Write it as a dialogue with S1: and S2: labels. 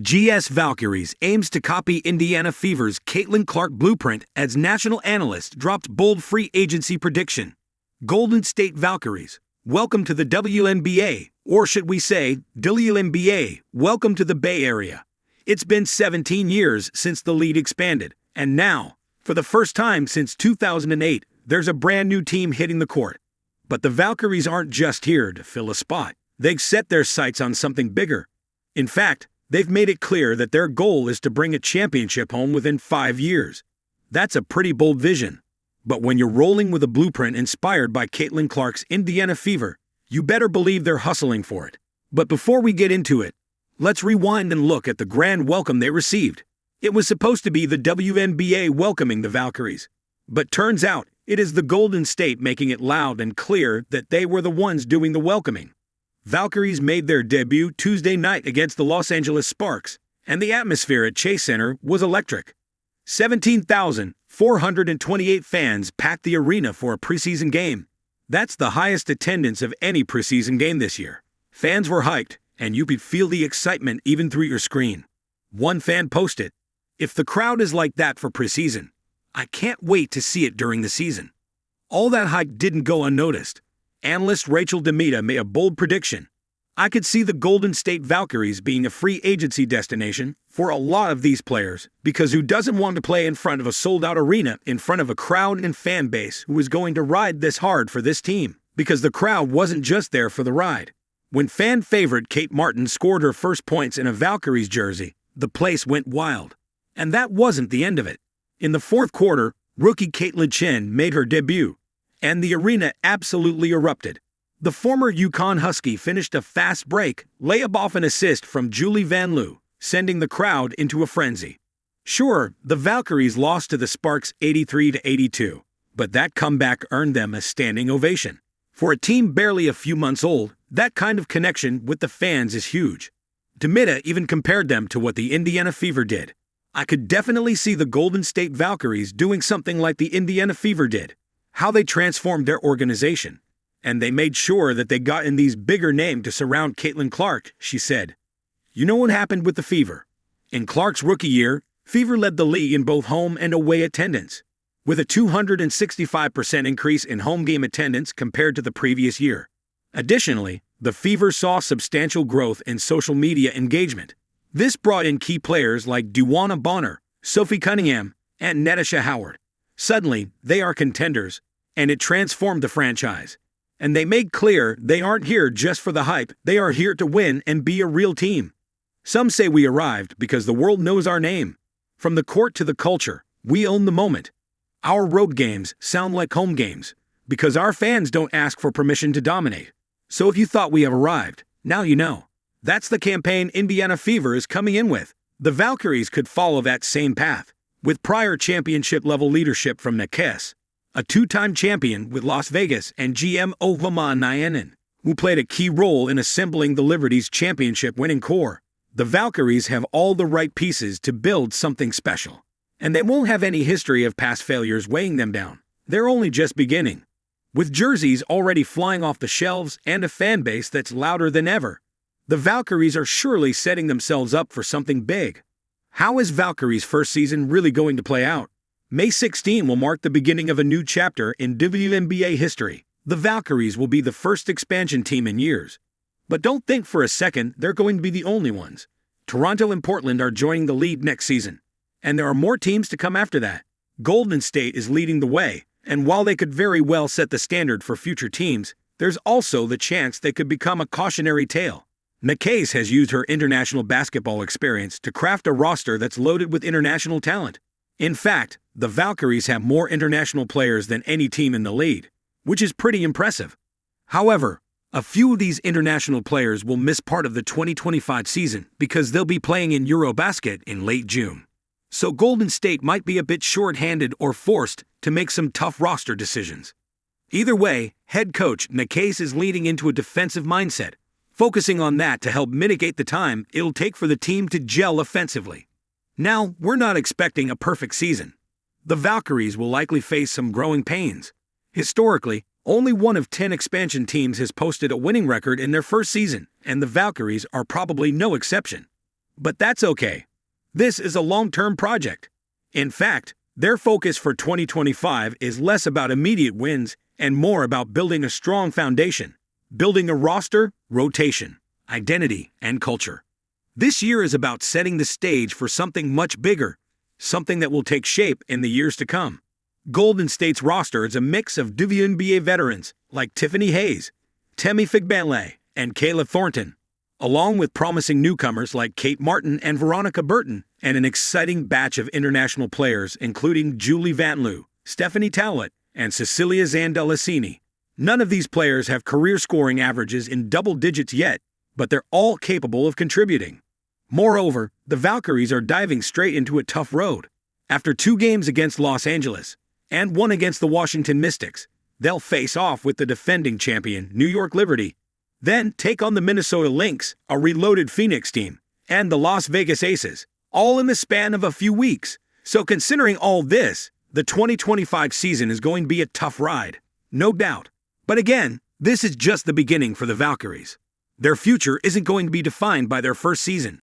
S1: GS Valkyries aims to copy Indiana Fever's Caitlin Clark blueprint as national analyst dropped bold free agency prediction. Golden State Valkyries, welcome to the WNBA, or should we say, WNBA, welcome to the Bay Area. It's been 17 years since the league expanded, and now, for the first time since 2008, there's a brand new team hitting the court. But the Valkyries aren't just here to fill a spot. They've set their sights on something bigger. In fact, they've made it clear that their goal is to bring a championship home within 5 years. That's a pretty bold vision. But when you're rolling with a blueprint inspired by Caitlin Clark's Indiana Fever, you better believe they're hustling for it. But before we get into it, let's rewind and look at the grand welcome they received. It was supposed to be the WNBA welcoming the Valkyries. But turns out, it is the Golden State making it loud and clear that they were the ones doing the welcoming. Valkyries made their debut Tuesday night against the Los Angeles Sparks, and the atmosphere at Chase Center was electric. 17,428 fans packed the arena for a preseason game. That's the highest attendance of any preseason game this year. Fans were hyped, and you could feel the excitement even through your screen. One fan posted, "If the crowd is like that for preseason, I can't wait to see it during the season." All that hype didn't go unnoticed. Analyst Rachel DeMita made a bold prediction. "I could see the Golden State Valkyries being a free agency destination for a lot of these players, because who doesn't want to play in front of a sold-out arena in front of a crowd and fan base who is going to ride this hard for this team?" Because the crowd wasn't just there for the ride. When fan favorite Kate Martin scored her first points in a Valkyries jersey, the place went wild. And that wasn't the end of it. In the fourth quarter, rookie Caitlin Chen made her debut, and the arena absolutely erupted. The former UConn Husky finished a fast break, layup off an assist from Julie Van Loo, sending the crowd into a frenzy. Sure, the Valkyries lost to the Sparks 83-82, but that comeback earned them a standing ovation. For a team barely a few months old, that kind of connection with the fans is huge. DeMita even compared them to what the Indiana Fever did. "I could definitely see the Golden State Valkyries doing something like the Indiana Fever did. How they transformed their organization. And they made sure that they got in these bigger names to surround Caitlin Clark," she said. You know what happened with the Fever? In Clark's rookie year, Fever led the league in both home and away attendance, with a 265% increase in home game attendance compared to the previous year. Additionally, the Fever saw substantial growth in social media engagement. This brought in key players like Duana Bonner, Sophie Cunningham, and Netasha Howard. Suddenly, they are contenders, and it transformed the franchise. And they made clear they aren't here just for the hype, they are here to win and be a real team. Some say we arrived because the world knows our name. From the court to the culture, we own the moment. Our road games sound like home games, because our fans don't ask for permission to dominate. So if you thought we have arrived, now you know. That's the campaign Indiana Fever is coming in with. The Valkyries could follow that same path, with prior championship-level leadership from Nakes, a two-time champion with Las Vegas, and GM Ohama Nyanen, who played a key role in assembling the Liberty's championship-winning core. The Valkyries have all the right pieces to build something special. And they won't have any history of past failures weighing them down. They're only just beginning. With jerseys already flying off the shelves and a fan base that's louder than ever, the Valkyries are surely setting themselves up for something big. How is Valkyries' first season really going to play out? May 16 will mark the beginning of a new chapter in WNBA history. The Valkyries will be the first expansion team in years. But don't think for a second they're going to be the only ones. Toronto and Portland are joining the league next season. And there are more teams to come after that. Golden State is leading the way, and while they could very well set the standard for future teams, there's also the chance they could become a cautionary tale. Nakes has used her international basketball experience to craft a roster that's loaded with international talent. In fact, the Valkyries have more international players than any team in the league, which is pretty impressive. However, a few of these international players will miss part of the 2025 season because they'll be playing in Eurobasket in late June. So Golden State might be a bit short-handed or forced to make some tough roster decisions. Either way, head coach Nakes is leading into a defensive mindset, focusing on that to help mitigate the time it'll take for the team to gel offensively. Now, we're not expecting a perfect season. The Valkyries will likely face some growing pains. Historically, only one of 10 expansion teams has posted a winning record in their first season, and the Valkyries are probably no exception. But that's okay. This is a long-term project. In fact, their focus for 2025 is less about immediate wins and more about building a strong foundation, building a roster, rotation, identity, and culture. This year is about setting the stage for something much bigger, something that will take shape in the years to come. Golden State's roster is a mix of WNBA veterans like Tiffany Hayes, Temi Figbanle, and Kayla Thornton, along with promising newcomers like Kate Martin and Veronica Burton, and an exciting batch of international players including Julie Vanloo, Stephanie Towlett, and Cecilia Zandelicini. None of these players have career scoring averages in double digits yet, but they're all capable of contributing. Moreover, the Valkyries are diving straight into a tough road. After 2 games against Los Angeles and 1 against the Washington Mystics, they'll face off with the defending champion New York Liberty, then take on the Minnesota Lynx, a reloaded Phoenix team, and the Las Vegas Aces, all in the span of a few weeks. So considering all this, the 2025 season is going to be a tough ride, no doubt. But again, this is just the beginning for the Valkyries. Their future isn't going to be defined by their first season.